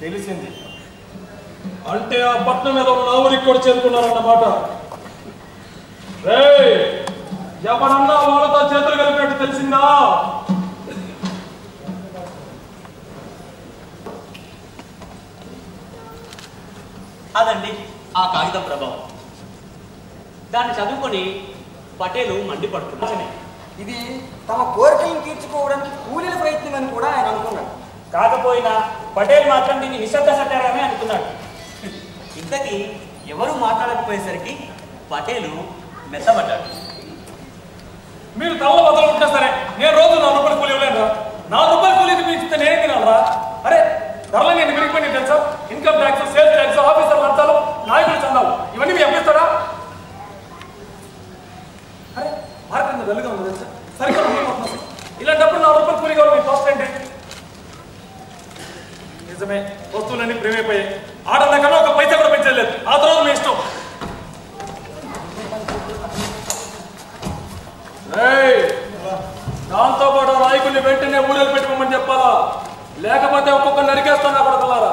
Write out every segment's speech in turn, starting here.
తెలిసింది. అంటే ఆ పట్నం మీద ఉన్న ఊరికి కూడా చేరుకున్నారన్నమాట. ఎవరన్నా వాళ్ళతో చేతులు కలిపినట్టు తెలిసిందా? అదండి ఆ కాగితం ప్రభావం. దాన్ని చదువుకొని పటేలు మండిపడుతున్నారు. ఇది తమ కోరికలను తీర్చుకోవడానికి కూలీల ప్రయత్నం అని కూడా ఆయన అనుకున్నాడు. కాకపోయినా పటేల్ మాత్రం దీన్ని నిశ్శబ్ద సత్యారమే అనుకున్నాడు. ఇంతకీ ఎవరు మాట్లాడకపోయేసరికి పటేలు మెత్తబడ్డాడు. మీరు తల్ల బద్దలు ఉంటే సరే, నేను రోజు 4 రూపాయలు కూలి ఇవ్వలేను. 4 రూపాయలు కూలీకి మీకు ఇస్తే నేనే తినాలరా? అరే ధరలు నేను పెరిగిపోయి తెలుసా? Income tax, sales tax, officer లంచాలు, నాయకులు చందాలు ఇవన్నీ మీరు అప్పిస్తారా? అరే భారత వెలుగా ఉంది తెలుసా? సరిగ్గా ఇలాంటప్పుడు 4 రూపాయలు కూలి కావాలి. మీ కాస్ట్ ఏంటి? నిజమే, వస్తువులన్నీ ప్రేమైపోయాయి. ఆర్డర్ల కన్నా ఒక పైసా కూడా పెంచలేదు. ఆ తర్వాత మీ ఇష్టం. దాంతో పాటు నాయకుల్ని వెంటనే ఊరేలు పెట్టుకోమని చెప్పాలా? లేకపోతే ఒక్కొక్క నరికేస్తాను అక్కడ పిల్లారా.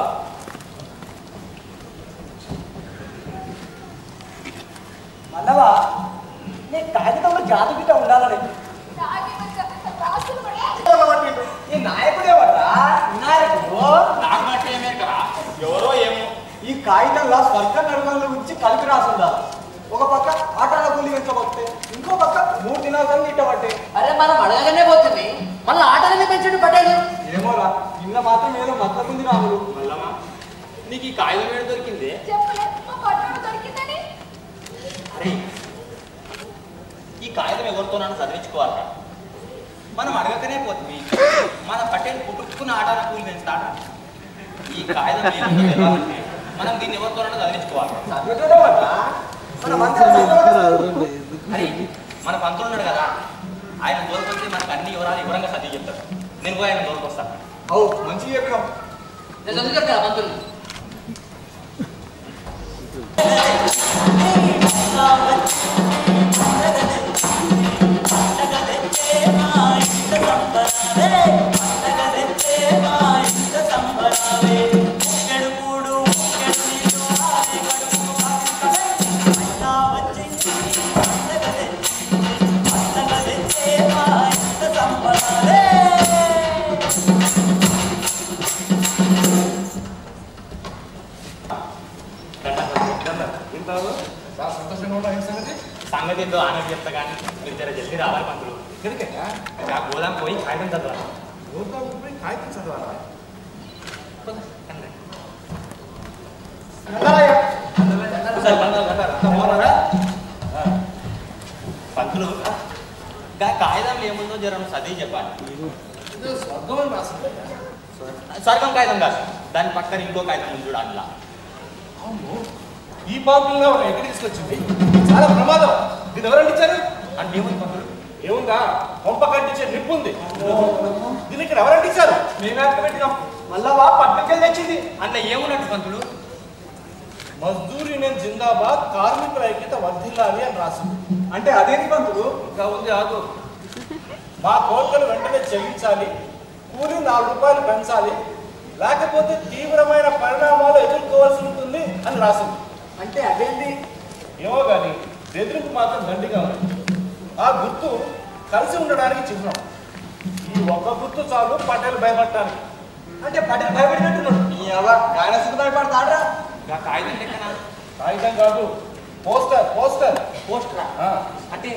మల్లవా, నీ కాగితంలో జాతి బిడ్డ ఉండాలని ఈ నాయకుడేవరా? ఎవరో ఏమో ఈ కాగితంలో స్వర్గ నరకంలో ఉంచి కలిపి రాసుందా? ఒక పక్క ఆటాల కూలి పెంచబట్టే, ఇంకో పక్క 3 దినాలు ఇట్టబట్టే. అరే మనం అడగగానే పోతుంది, మళ్ళీ ఆటలనే పెంచండి పటేలు. ఏమోరా, నిన్న మాత్రం ఏదో మద్దతుంది రాములు. మల్లమ్మా, నీకు ఈ కాగితం ఏడు దొరికింది? అరే ఈ కాగితం ఎవరితోనన్నా చదివించుకోవాలరా? మనం అడగకనే పోతుంది. మన పటేలు పుట్టుకున్న ఆటాల కూలి పెంచుతాడ. ఈ కాగితం ఏమంటే మనం దీన్ని ఎవరితోనన్నా చదివించుకోవాలి. అరే మన పంతులు ఉన్నాడు కదా, ఆయన దూరకొస్తే మనకు అన్ని వివరాలు వివరంగా చదివి చెప్తాడు. నేను పోయి ఆయన దూరకొస్తాను. మంచిగా చెప్పినాం. నేను చదువు చెప్తా పంతులు. సంగతి ఏందో ఆనకు చెప్తా కానీ మీరు జర జల్దీ రావాలి పంతులు. గోదాం పోయి కాగితం చదవాలి. కాగితం చదవాలా? పంతులు కాగితంలో ఏముందో జర చదివి చెప్పాలి. స్వర్గం కాగితం కాదు, దాని పక్కన ఇంకో కాగితం ఉంది చూడు అందులో. అవును, ఈ పాపుల్లో ఎక్కడ తీసుకొచ్చింది? చాలా ప్రమాదం. దీన్ని ఎవరు అంటించారు? అంటే ఏముంది పంతులు? ఏముందా? పంప కట్టించే నిప్పు ఉంది. దీన్ని ఇక్కడ ఎవరు అంటించారు? మేమే అక్క పెట్టినాం. మల్లవా పట్టుకెళ్ళి తెచ్చింది. అందులో ఏమున్నట్టు పంతులు? మజ్దూరి నేను జిందాబాద్, కార్మికుల ఐక్యత వర్ధిల్లాలి అని రాసింది. అంటే అదేంటి పంతులు? ఇంకా ఉంది, ఆగు. మా కోరికలు వెంటనే చెల్లించాలి, కూలి 4 రూపాయలు పెంచాలి, లేకపోతే తీవ్రమైన పరిణామాలు ఎదుర్కోవాల్సి ఉంటుంది అని రాసింది. అంటే అదేంటి? ఏమో కానీ బెదిరింపు మాత్రం దండిగా ఉంది. ఆ గుర్తు కలిసి ఉండడానికి చిహ్నం. ఈ ఒక్క గుర్తు చాలు పటేల్ భయపడటానికి. అంటే పటేల్ భయపడినట్టున్నాడు. ఆయన భయపడతాడరా? కాగితం లెక్కన? కాగితం కాదు, పోస్టర్. పోస్టరా? అంటే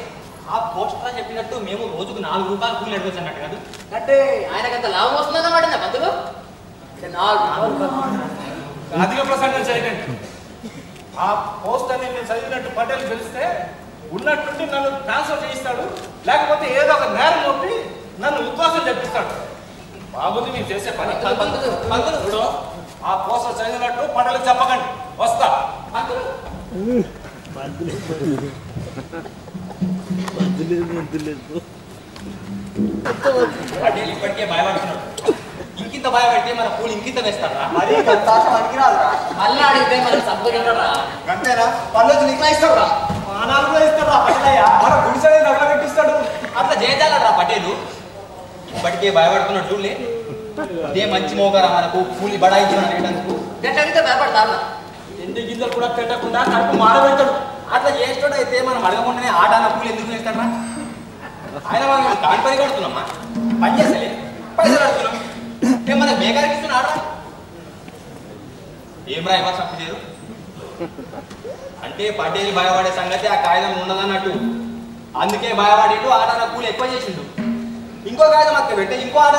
ఆ పోస్టర్ చెప్పినట్టు మేము రోజుకు 4 రూపాయలు కూలి అడగచ్చు అన్నట్టు కాదు. అంటే ఆయనకంత లాభం వస్తుందన్నమాట పంతులు. అధిక ప్రసంగం చేయకండి. ఆ పోస్టర్ని నేను చదివినట్టు పటేల్ తెలిస్తే ఉన్నట్టుండి నన్ను ట్రాన్స్ఫర్ చేయిస్తాడు, లేకపోతే ఏదో ఒక నేరం నొప్పి నన్ను ఉద్వాసం చెప్పిస్తాడు. బాగుంది మీరు చేసే పని. పంతులు, ఆ పోస్టర్ చదివినట్టు పటేల్ చెప్పకండి. వస్తా. పటేల్ ఇప్పటికే భయపడుతున్నాడు. ఇంకింత భయపడితే మన పూలు ఇంకింత వేస్తారా? మరి అడిగిరాదురా. మళ్ళీ అడిగితే మనం సంపూర్ణరా అంతేనా? పళ్ళు నీకు ఇస్తాడురా, మానాలు కూడా ఇస్తాడురా. పటేలయ్య మన గుడిసె నగల పెట్టిస్తాడు. అట్లా చేయజాలరా పటేలు? ఇప్పటికే భయపడుతున్నాడు చూడలే. ఇదే మంచి మోగారా మనకు కూలి బడాయించి అనేటందుకు గట్లయితే భయపడతాను. ఎండి గింజలు కూడా పెట్టకుండా కడుపు మాడబెడతాడు. అట్లా చేస్తాడు అయితే మనం అడగకుండానే ఆట అన్న కూలి ఎందుకు చేస్తాడా? ఆయన మనం దాని పని కడుతున్నామా? పని చేస్తలే పైసలు కడుతున్నాం. ఏమన్నా మేఘానికి ఇస్తున్నా ఆడ ఏం రా ఎవరు తప్పు చేయరు అంటే పడ్డేది భయపడే సంగతి ఆ కాగితం ఉండదన్నట్టు. అందుకే భయపడిండు ఆట అన్న కూలి ఎక్కువ చేసిండు. ఇంకో కాగితం అక్క పెట్టే ఇంకో ఆట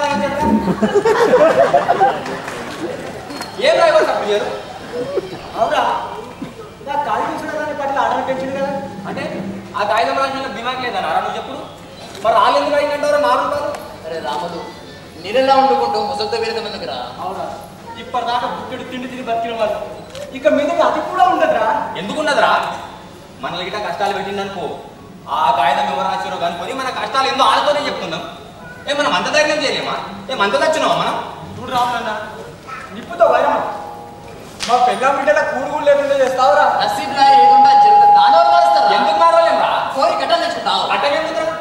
ఏం రా ఎవరు తప్పు చేయరు? అవునా నా కాగితం చూడగానే పట్ల ఆర్డర్ పెంచింది కదా. అంటే ఆ కాగితం రాసిన దిమాగ్ లేదన్నా నువ్వు చెప్పుడు. మరి వాళ్ళు ఎందుకు అయిందంటారు మారుంటారు? అరే రాములు, నీళ్ళలా వండుకుంటూ ముసలితో వేరేది ఎందుకు రా? అవునా ఇప్పటిదాకా పుట్టెడు తిండి తిని బతికిన వాళ్ళు ఇక మీద అది కూడా ఉండదురా. ఎందుకున్నదిరా? మన గిట్ట కష్టాలు పెట్టిందనుకో ఆ కాగితం ఎవరు రాసిరో కనుకొని మన కష్టాలు ఏందో ఆడుతూనే చెప్తున్నాం. మనం అంత ధైర్యం చేయలేమా? అంత తెచ్చినావా మనం? చూడు రామన్న నిప్పుతో వైరం మా పెళ్ళ బిడ్డల కూడుగులు లేకుండా చేస్తావురా. నసీబ్లా ఏదుంటా జరుగుతుంది. దానివల్ల మారుస్తారా? ఎందుకు మారలేమరా? కోరి కట్టలు తెచ్చుకుంటావు. అట్టగెందుకురా?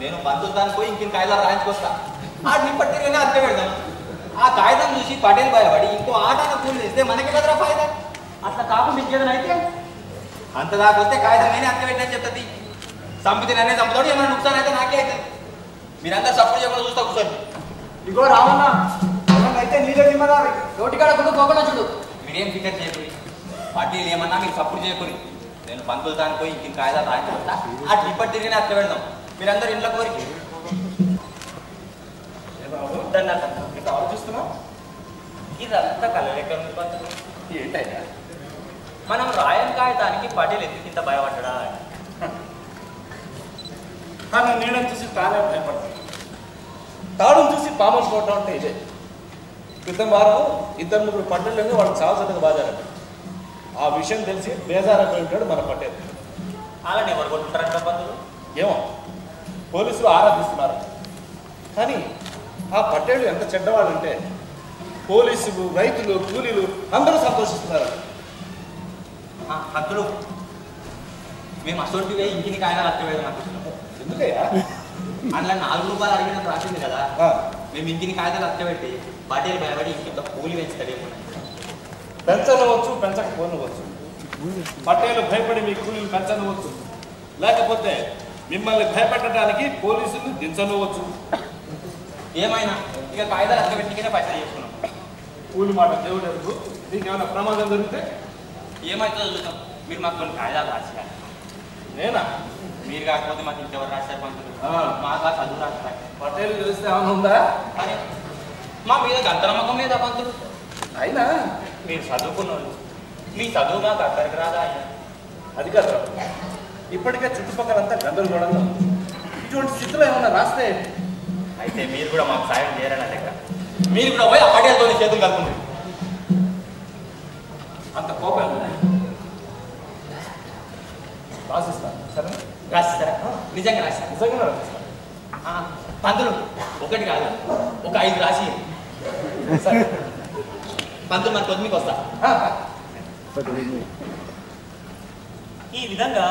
నేను పంతుతాను పోయి ఇంకిన కాగితాలు రాయించుకొస్తా. ఆ నిప్పట్టిగానే అర్థం పెడతాను. ఆ కాగితం చూసి పటేల్ భయపడి ఇంకో ఆటన కూలి తెస్తే మనకి కదరా ఫాయిదా. అట్లా కాకుండా ఇంకేదైనా అయితే అంత దాకా వస్తే కాగితం నేనే అర్థం పెట్టని చెప్తుంది. సంపితే నేనే చంపుతాడు. ఏమైనా నుక్సాన్ అయితే నాకే అవుతుంది. మీరంతా సపోర్ట్ చేయకుండా చూస్తా కూర్చొని. ఇగో రామన్న అయితే నీళ్ళ దిమ్మదావి రోటికాడ గుడ్డు పోకుండా చూడు. మీరేం ఫికర్ చేయకూరి. పార్టీలు ఏమన్నా మీరు సపోర్ట్ చేయకూరి. నేను పంతులు పోయి ఇంక కాగితాలు రాయించుకుంటా. ఆ టిప్పటి తిరిగినే అర్థం పెడదాం. మీరందరూ ఇంట్లో కోరికి ఆలోచిస్తున్నా. ఇదంతా కలలెక్క పంతులు ఏంటయ్యా మనం రాయన్ కాగితానికి పటేల్ ఎందుకు ఇంత భయపడ్డా? తను నీడని చూసి తానే భయపడతాడు. తాడును చూసి పాము పోవటం అంటే ఇదే. క్రితం వారం 2-3 పట్టెళ్ళని వాళ్ళు చావసంతగా బాధారట. ఆ విషయం తెలిసి బేజారైపోయి ఉంటాడు మన పట్టేది. అలానే ఎవరు కొట్టుకుంటారంట పంతులు? ఏమో పోలీసులు ఆరాధిస్తున్నారు. కానీ ఆ పట్టేళ్ళు ఎంత చెడ్డవాళ్ళు అంటే పోలీసులు, రైతులు, కూలీలు అందరూ సంతోషిస్తున్నారు. పంతులు మేము అసొంటివే ఇంటిని కాయలు అర్థమయ్యేది నాకు. ఎందుకయ్యా? అందులో 4 రూపాయలు అడిగినట్టు రాసింది కదా. మేము ఇంటిని కాగితాలు అర్థపెట్టి పటేల్ భయపడి ఇంత కూలి పెంచుతాడేమో. పెంచనవచ్చు, పెంచకపోనవచ్చు. పట్టేలు భయపడి మీ కూలీలు పెంచనవచ్చు, లేకపోతే మిమ్మల్ని భయపెట్టడానికి పోలీసులు దించనవచ్చు. ఏమైనా ఇక కాగితాలు అర్థపెట్టికనే పైసలు చేసుకున్నాం. కూలి మాట దేవుడు ఎదుగు. నీకు ఏమైనా ప్రమాదం జరిగితే ఏమైతుందో చూద్దాం. మీరు మాకు కొన్ని కాగితాలు రాసియాలి. నేనా? మీరు కాకపోతే మాకు ఇంకెవరు రాశారు పంతులు? మాకు చదువు రాస్తారు. పట్టేలు తెలిస్తే ఏమైనా ఉందా? కానీ మా మీద గంత నమ్మకం లేదా పంతులు? అయినా మీరు చదువుకున్నారు. మీ చదువు మాకు అక్కడికి రాదా? అది కాదు. ఇప్పటికే చుట్టుపక్కలంతా గందరగోళంగా ఉంది. ఇటువంటి స్థితిలో ఏమన్నా రాస్తే అయితే మీరు కూడా మాకు సాయం చేయరని లెక్క. మీరు కూడా పోయి ఆ పటేలతో చేతులు కలుపుకుంటారు. అంత కోపం రాసిస్తాను. సరే రాసిస్తారా? నిజంగా రాసిస్తాను. నిజంగా రాసిస్తాను. పంతులు ఒకటి కాదు, ఒక 5 రాసి సరే పంతులు మన కొద్దికి వస్తా. ఆ. ఈ విధంగా